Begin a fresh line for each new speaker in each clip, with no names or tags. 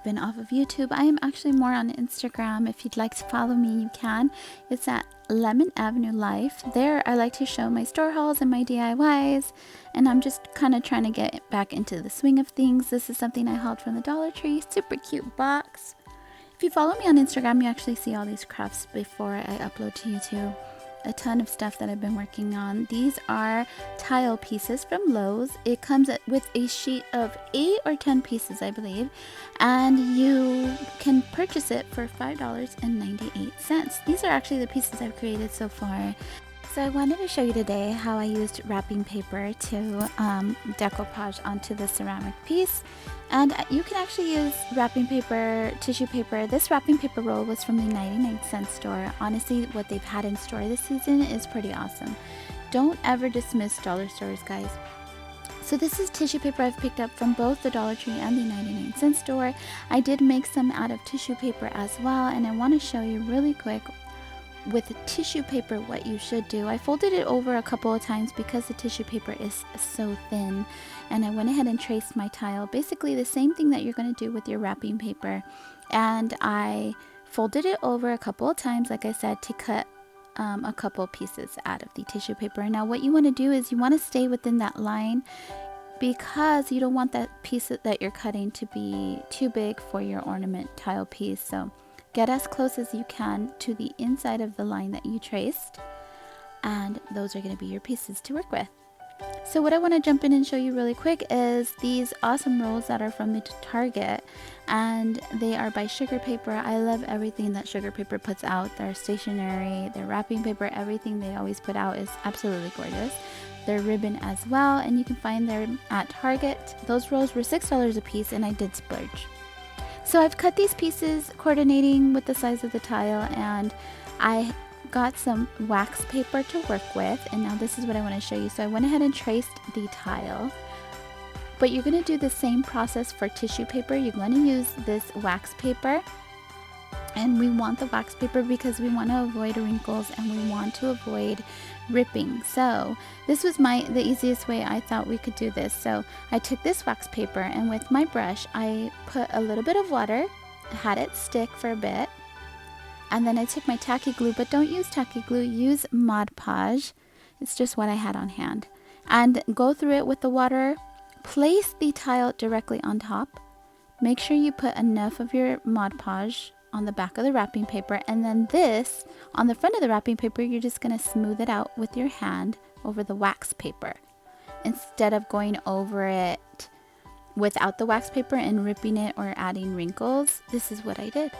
been off of YouTube. I am actually more on Instagram. If you'd like to follow me, you can. It's at Lemon Avenue Life. There I like to show my store hauls and my DIYs, and I'm just kind of trying to get back into the swing of things. This is something I hauled from the Dollar Tree. Super cute box. If you follow me on Instagram, you actually see all these crafts before I upload to YouTube. A ton of stuff that I've been working on. These are tile pieces from Lowe's. It comes with a sheet of 8 or 10 pieces, I believe, and you can purchase it for $5.98. These are actually the pieces I've created so far. So I wanted to show you today how I used wrapping paper to decoupage onto the ceramic piece. And you can actually use wrapping paper, tissue paper. This wrapping paper roll was from the 99-cent store. Honestly, what they've had in store this season is pretty awesome. Don't ever dismiss dollar stores, guys. So this is tissue paper I've picked up from both the Dollar Tree and the 99-cent store. I did make some out of tissue paper as well, and I want to show you really quick with tissue paper what you should do. I folded it over a couple of times because the tissue paper is so thin, and I went ahead and traced my tile, basically the same thing that you're going to do with your wrapping paper, and I folded it over a couple of times, like I said, to cut a couple pieces out of the tissue paper. Now what you want to do is you want to stay within that line, because you don't want that piece that you're cutting to be too big for your ornament tile piece. So get as close as you can to the inside of the line that you traced, and those are going to be your pieces to work with. So what I want to jump in and show you really quick is these awesome rolls that are from the Target, and they are by Sugar Paper. I love everything that Sugar Paper puts out. Their stationery, their wrapping paper, everything they always put out is absolutely gorgeous. Their ribbon as well, and you can find them at Target. Those rolls were $6 a piece, and I did splurge. So I've cut these pieces coordinating with the size of the tile, and I got some wax paper to work with, and now this is what I want to show you. So I went ahead and traced the tile, but you're going to do the same process for tissue paper. You're going to use this wax paper, and we want the wax paper because we want to avoid wrinkles and we want to avoid ripping. So this was the easiest way I thought we could do this. So I took this wax paper, and with my brush I put a little bit of water, had it stick for a bit, and then I took my tacky glue, but don't use tacky glue, use Mod Podge. It's just what I had on hand, and go through it with the water. Place the tile directly on top. Make sure you put enough of your Mod Podge on the back of the wrapping paper, and then this on the front of the wrapping paper, you're just going to smooth it out with your hand over the wax paper instead of going over it without the wax paper and ripping it or adding wrinkles. This is what I did.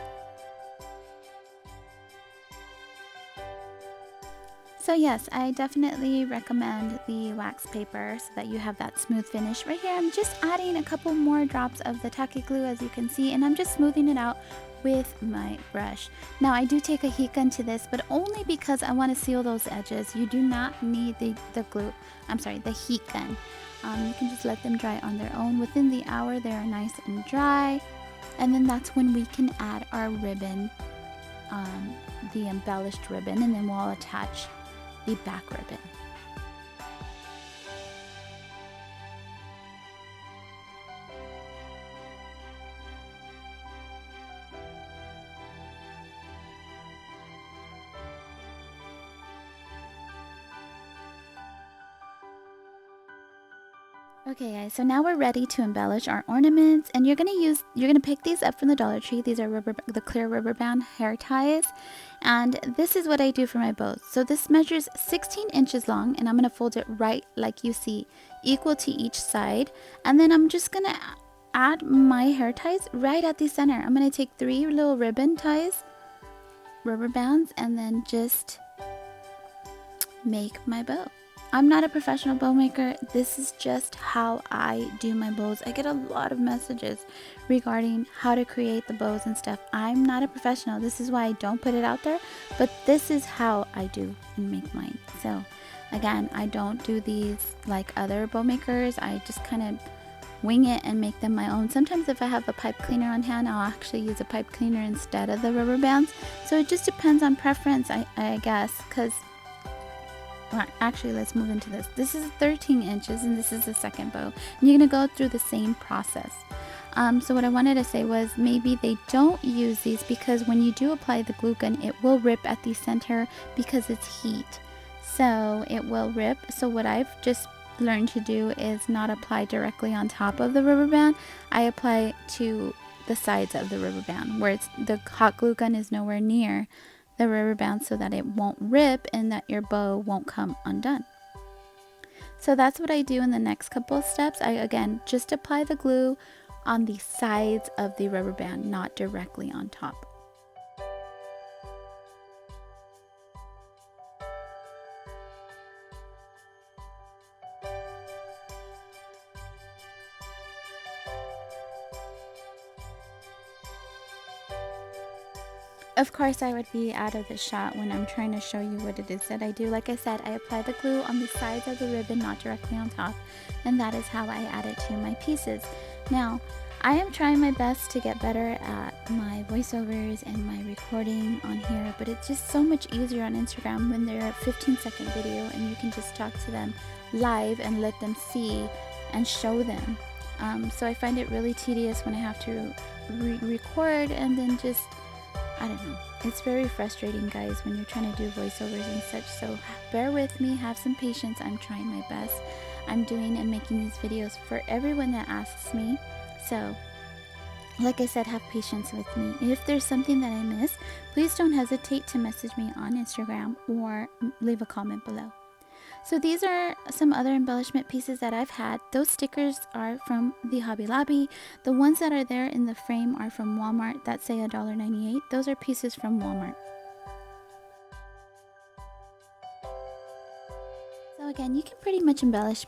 So yes, I definitely recommend the wax paper so that you have that smooth finish. Right here I'm just adding a couple more drops of the tacky glue, as you can see, and I'm just smoothing it out with my brush. Now I do take a heat gun to this, but only because I want to seal those edges. You do not need the heat gun. You can just let them dry on their own. Within the hour they are nice and dry, and then that's when we can add our ribbon, the embellished ribbon, and then we'll attach the back ribbon. Okay guys, so now we're ready to embellish our ornaments, and you're gonna pick these up from the Dollar Tree. These are the clear rubber band hair ties, and this is what I do for my bows. So this measures 16 inches long, and I'm gonna fold it right like you see, equal to each side, and then I'm just gonna add my hair ties right at the center. I'm gonna take 3 little ribbon ties, rubber bands, and then just make my bow. I'm not a professional bow maker. This is just how I do my bows. I get a lot of messages regarding how to create the bows and stuff. I'm not a professional. This is why I don't put it out there, but this is how I do and make mine. So again, I don't do these like other bow makers. I just kind of wing it and make them my own. Sometimes if I have a pipe cleaner on hand, I'll actually use a pipe cleaner instead of the rubber bands. So it just depends on preference, I guess, because actually, let's move into this. This is 13 inches, and this is the second bow. And you're going to go through the same process. So what I wanted to say was maybe they don't use these because when you do apply the glue gun, it will rip at the center because it's heat. So it will rip. So what I've just learned to do is not apply directly on top of the rubber band. I apply to the sides of the rubber band where the hot glue gun is nowhere near the rubber band so that it won't rip and that your bow won't come undone. So that's what I do in the next couple of steps. I again just apply the glue on the sides of the rubber band, not directly on top. Of course, I would be out of the shot when I'm trying to show you what it is that I do. Like I said, I apply the glue on the sides of the ribbon, not directly on top, and that is how I add it to my pieces. Now, I am trying my best to get better at my voiceovers and my recording on here, but it's just so much easier on Instagram when they're a 15-second video and you can just talk to them live and let them see and show them. So I find it really tedious when I have to record and then just, I don't know. It's very frustrating, guys, when you're trying to do voiceovers and such. So bear with me, have some patience. I'm trying my best. I'm doing and making these videos for everyone that asks me. So, like I said, have patience with me. If there's something that I miss, please don't hesitate to message me on Instagram or leave a comment below. So these are some other embellishment pieces that I've had. Those stickers are from the Hobby Lobby. The ones that are there in the frame are from Walmart that say $1.98. Those are pieces from Walmart. So again, you can pretty much embellish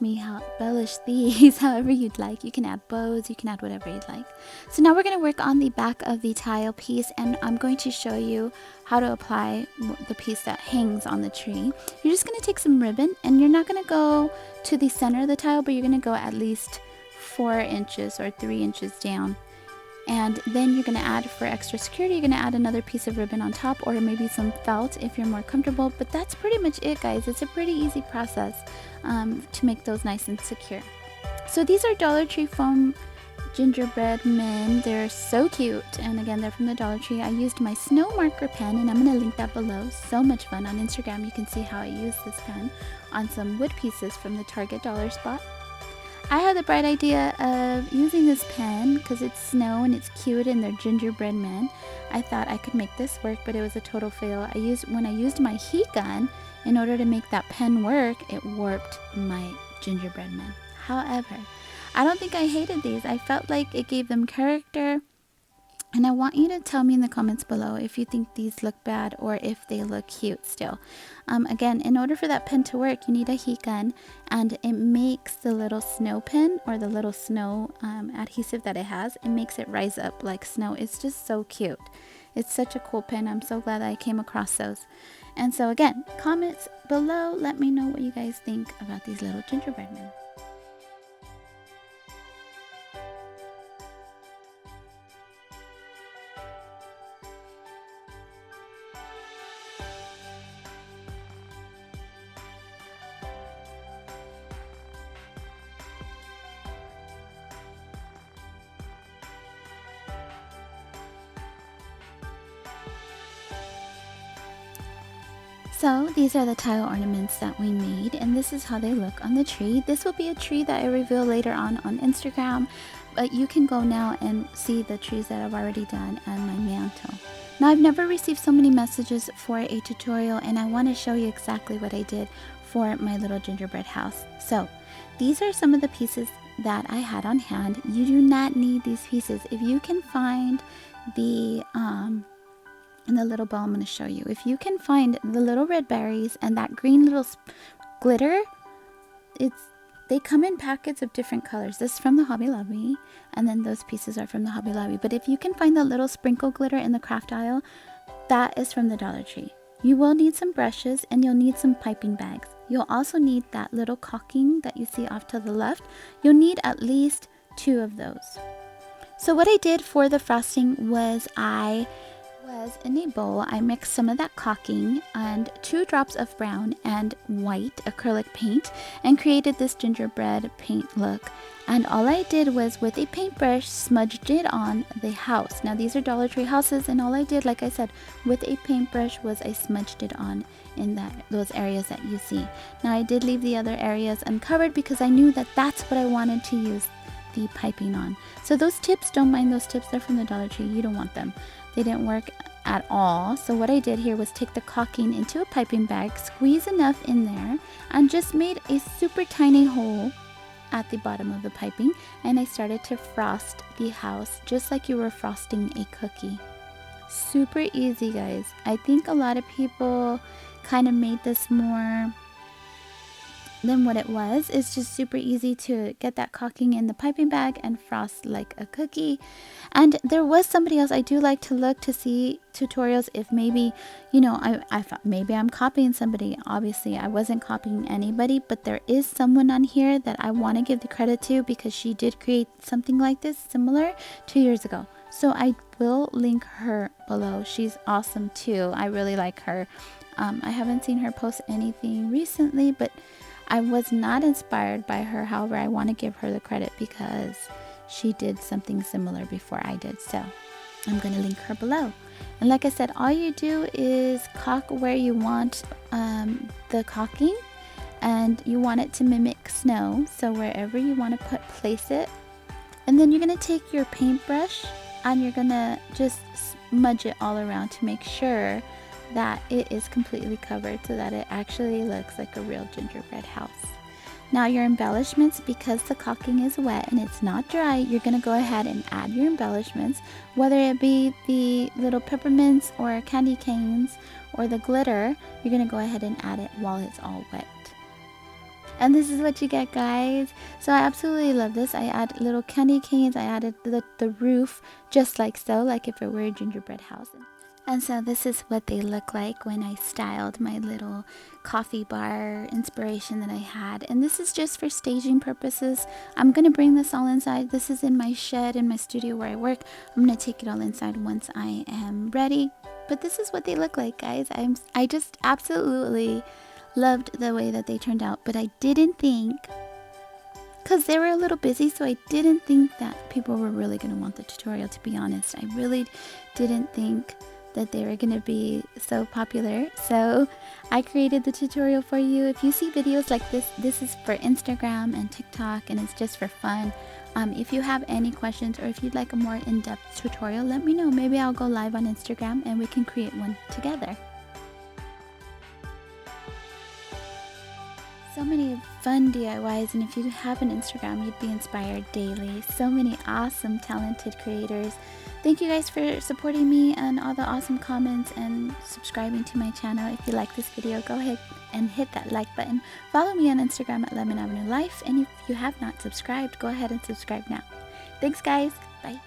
these however you'd like. You can add bows, you can add whatever you'd like. So now we're going to work on the back of the tile piece, and I'm going to show you how to apply the piece that hangs on the tree. You're just going to take some ribbon, and you're not going to go to the center of the tile, but you're going to go at least 4 inches or 3 inches down. And then you're going to add, for extra security, you're going to add another piece of ribbon on top, or maybe some felt if you're more comfortable. But that's pretty much it, guys. It's a pretty easy process to make those nice and secure. So these are Dollar Tree foam gingerbread men. They're so cute, and again, they're from the Dollar Tree. I used my snow marker pen, and I'm going to link that below. So much fun. On Instagram, you can see how I use this pen on some wood pieces from the Target dollar spot. I had the bright idea of using this pen because it's snow and it's cute and they're gingerbread men. I thought I could make this work, but it was a total fail. When I used my heat gun in order to make that pen work, it warped my gingerbread men. However, I don't think I hated these. I felt like it gave them character. And I want you to tell me in the comments below if you think these look bad or if they look cute still. Again, in order for that pen to work, you need a heat gun, and it makes the little snow pen or the little snow adhesive that it has, it makes it rise up like snow. It's just so cute. It's such a cool pen. I'm so glad that I came across those. And so again, comments below, let me know what you guys think about these little gingerbread men. So these are the tile ornaments that we made, and this is how they look on the tree. This will be a tree that I reveal later on Instagram, but you can go now and see the trees that I've already done and my mantle. Now, I've never received so many messages for a tutorial, and I want to show you exactly what I did for my little gingerbread house. So these are some of the pieces that I had on hand. You do not need these pieces. If you can find the and the little bow I'm going to show you. If you can find the little red berries and that green little glitter, they come in packets of different colors. This is from the Hobby Lobby, and then those pieces are from the Hobby Lobby. But if you can find the little sprinkle glitter in the craft aisle, that is from the Dollar Tree. You will need some brushes, and you'll need some piping bags. You'll also need that little caulking that you see off to the left. You'll need at least 2 of those. So what I did for the frosting was I was in a bowl, I mixed some of that caulking and 2 drops of brown and white acrylic paint and created this gingerbread paint look. And all I did was with a paintbrush smudged it on the house. Now these are Dollar Tree houses, and all I did, like I said, with a paintbrush was I smudged it on in those areas that you see. Now I did leave the other areas uncovered because I knew that that's what I wanted to use the piping on. So those tips, don't mind those tips, they're from the Dollar Tree. You don't want them. They didn't work at all. So what I did here was take the caulking into a piping bag, squeeze enough in there, and just made a super tiny hole at the bottom of the piping, and I started to frost the house just like you were frosting a cookie. Super easy, guys. I think a lot of people kind of made this more than what it was. It's just super easy to get that caulking in the piping bag and frost like a cookie. And there was somebody else. I do like to look to see tutorials if maybe, you know, I thought maybe I'm copying somebody. Obviously I wasn't copying anybody, but there is someone on here that I want to give the credit to because she did create something like this similar 2 years ago. So I will link her below. She's awesome too. I really like her. I haven't seen her post anything recently, but I was not inspired by her. However, I want to give her the credit because she did something similar before I did. So I'm going to link her below. And like I said, all you do is caulk where you want the caulking, and you want it to mimic snow. So wherever you want to place it. And then you're going to take your paintbrush and you're going to just smudge it all around to make sure that it is completely covered so that it actually looks like a real gingerbread house. Now your embellishments, because the caulking is wet and it's not dry, you're going to go ahead and add your embellishments, whether it be the little peppermints or candy canes or the glitter. You're going to go ahead and add it while it's all wet. And this is what you get, guys. So I absolutely love this. I add little candy canes. I added the roof just like so, like if it were a gingerbread house. And so this is what they look like when I styled my little coffee bar inspiration that I had. And this is just for staging purposes. I'm going to bring this all inside. This is in my shed in my studio where I work. I'm going to take it all inside once I am ready. But this is what they look like, guys. I just absolutely loved the way that they turned out. But I didn't think, because they were a little busy, so I didn't think that people were really going to want the tutorial, to be honest. I really didn't think that they were going to be so popular. So I created the tutorial for you. If you see videos like this is for Instagram and TikTok, and it's just for fun. If you have any questions or if you'd like a more in-depth tutorial, let me know. Maybe I'll go live on Instagram and we can create one together. So many fun DIYs, and if you have an Instagram, you'd be inspired daily. So many awesome, talented creators. Thank you guys for supporting me and all the awesome comments and subscribing to my channel. If you like this video, go ahead and hit that like button. Follow me on Instagram at Lemon Avenue Life, and if you have not subscribed, go ahead and subscribe now. Thanks, guys. Bye.